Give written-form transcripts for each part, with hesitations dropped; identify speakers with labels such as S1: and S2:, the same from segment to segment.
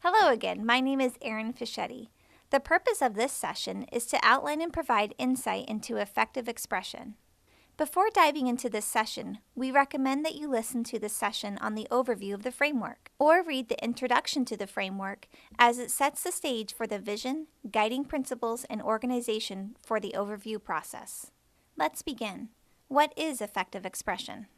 S1: Hello again, my name is Erin Fischetti. The purpose of this session is to outline and provide insight into effective expression. Before diving into this session, we recommend that you listen to the session on the overview of the framework, or read the introduction to the framework as it sets the stage for the vision, guiding principles, and organization for the overview process. Let's begin. What is effective expression?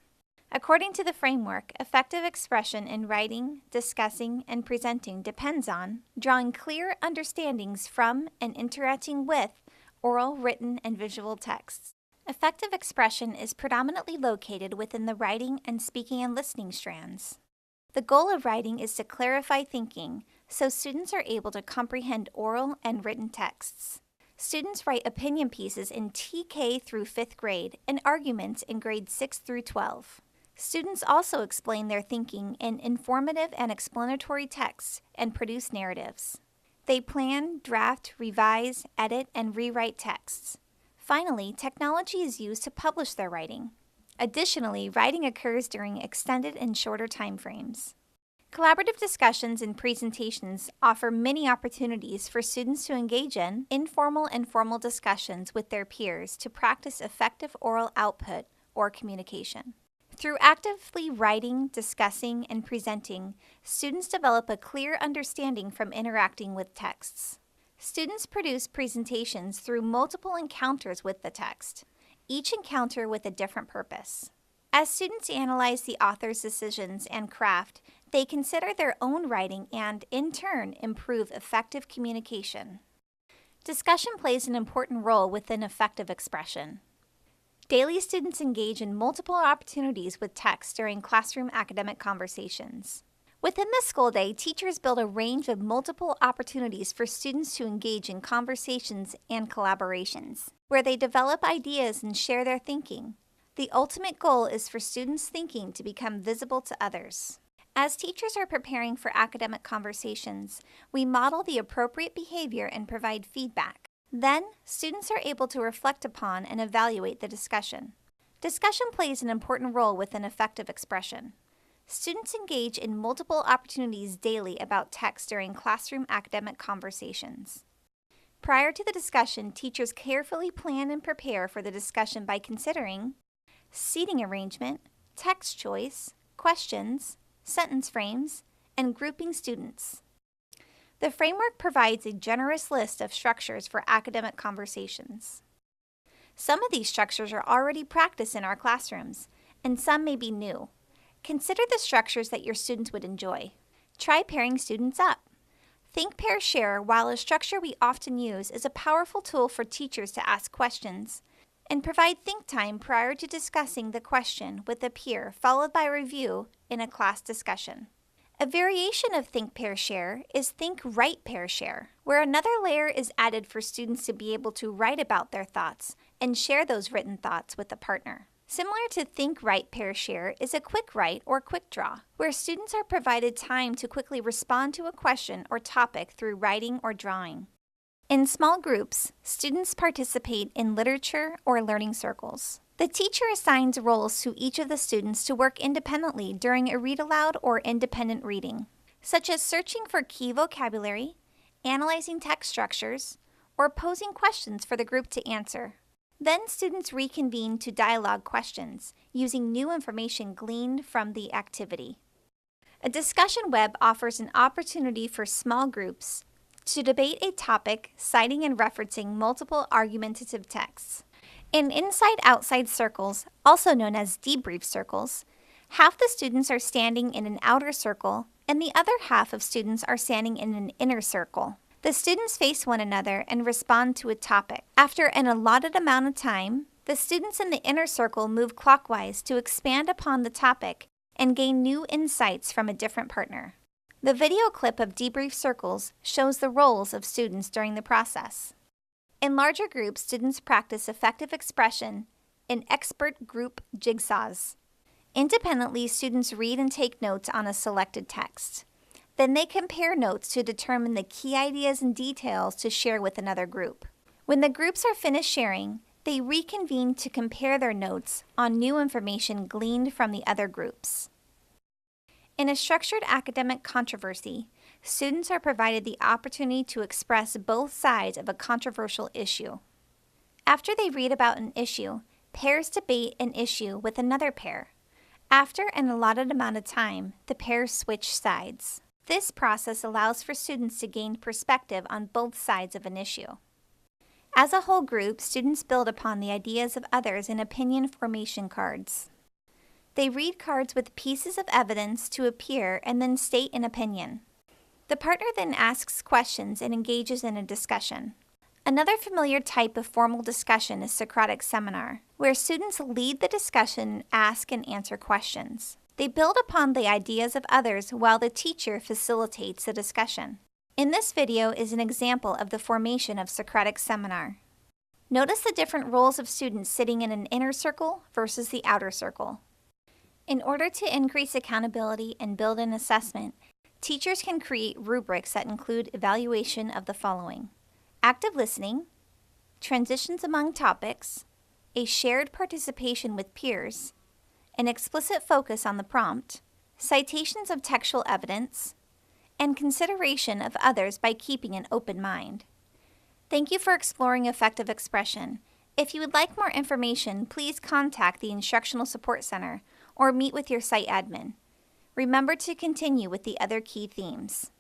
S1: According to the framework, effective expression in writing, discussing, and presenting depends on drawing clear understandings from and interacting with oral, written, and visual texts. Effective expression is predominantly located within the writing and speaking and listening strands. The goal of writing is to clarify thinking so students are able to comprehend oral and written texts. Students write opinion pieces in TK through 5th grade and arguments in grades 6 through 12. Students also explain their thinking in informative and explanatory texts and produce narratives. They plan, draft, revise, edit, and rewrite texts. Finally, technology is used to publish their writing. Additionally, writing occurs during extended and shorter time frames. Collaborative discussions and presentations offer many opportunities for students to engage in informal and formal discussions with their peers to practice effective oral output or communication. Through actively writing, discussing, and presenting, students develop a clear understanding from interacting with texts. Students produce presentations through multiple encounters with the text, each encounter with a different purpose. As students analyze the author's decisions and craft, they consider their own writing and, in turn, improve effective communication. Discussion plays an important role within effective expression. Daily, students engage in multiple opportunities with text during classroom academic conversations. Within the school day, teachers build a range of multiple opportunities for students to engage in conversations and collaborations, where they develop ideas and share their thinking. The ultimate goal is for students' thinking to become visible to others. As teachers are preparing for academic conversations, we model the appropriate behavior and provide feedback. Then, students are able to reflect upon and evaluate the discussion. Discussion plays an important role within effective expression. Students engage in multiple opportunities daily about text during classroom academic conversations. Prior to the discussion, teachers carefully plan and prepare for the discussion by considering seating arrangement, text choice, questions, sentence frames, and grouping students. The framework provides a generous list of structures for academic conversations. Some of these structures are already practiced in our classrooms, and some may be new. Consider the structures that your students would enjoy. Try pairing students up. Think, Pair, Share, while a structure we often use, is a powerful tool for teachers to ask questions, and provide think time prior to discussing the question with a peer, followed by review in a class discussion. A variation of Think, Pair, Share is Think, Write, Pair, Share, where another layer is added for students to be able to write about their thoughts and share those written thoughts with a partner. Similar to Think, Write, Pair, Share is a Quick Write or Quick Draw, where students are provided time to quickly respond to a question or topic through writing or drawing. In small groups, students participate in literature or learning circles. The teacher assigns roles to each of the students to work independently during a read-aloud or independent reading, such as searching for key vocabulary, analyzing text structures, or posing questions for the group to answer. Then students reconvene to dialogue questions, using new information gleaned from the activity. A discussion web offers an opportunity for small groups to debate a topic, citing and referencing multiple argumentative texts. In inside-outside circles, also known as debrief circles, half the students are standing in an outer circle and the other half of students are standing in an inner circle. The students face one another and respond to a topic. After an allotted amount of time, the students in the inner circle move clockwise to expand upon the topic and gain new insights from a different partner. The video clip of debrief circles shows the roles of students during the process. In larger groups, students practice effective expression in expert group jigsaws. Independently, students read and take notes on a selected text. Then they compare notes to determine the key ideas and details to share with another group. When the groups are finished sharing, they reconvene to compare their notes on new information gleaned from the other groups. In a structured academic controversy, students are provided the opportunity to express both sides of a controversial issue. After they read about an issue, pairs debate an issue with another pair. After an allotted amount of time, the pairs switch sides. This process allows for students to gain perspective on both sides of an issue. As a whole group, students build upon the ideas of others in opinion formation cards. They read cards with pieces of evidence to appear and then state an opinion. The partner then asks questions and engages in a discussion. Another familiar type of formal discussion is Socratic seminar, where students lead the discussion, ask and answer questions. They build upon the ideas of others while the teacher facilitates the discussion. In this video is an example of the formation of Socratic seminar. Notice the different roles of students sitting in an inner circle versus the outer circle. In order to increase accountability and build an assessment, teachers can create rubrics that include evaluation of the following: active listening, transitions among topics, a shared participation with peers, an explicit focus on the prompt, citations of textual evidence, and consideration of others by keeping an open mind. Thank you for exploring effective expression. If you would like more information, please contact the Instructional Support Center or meet with your site admin. Remember to continue with the other key themes.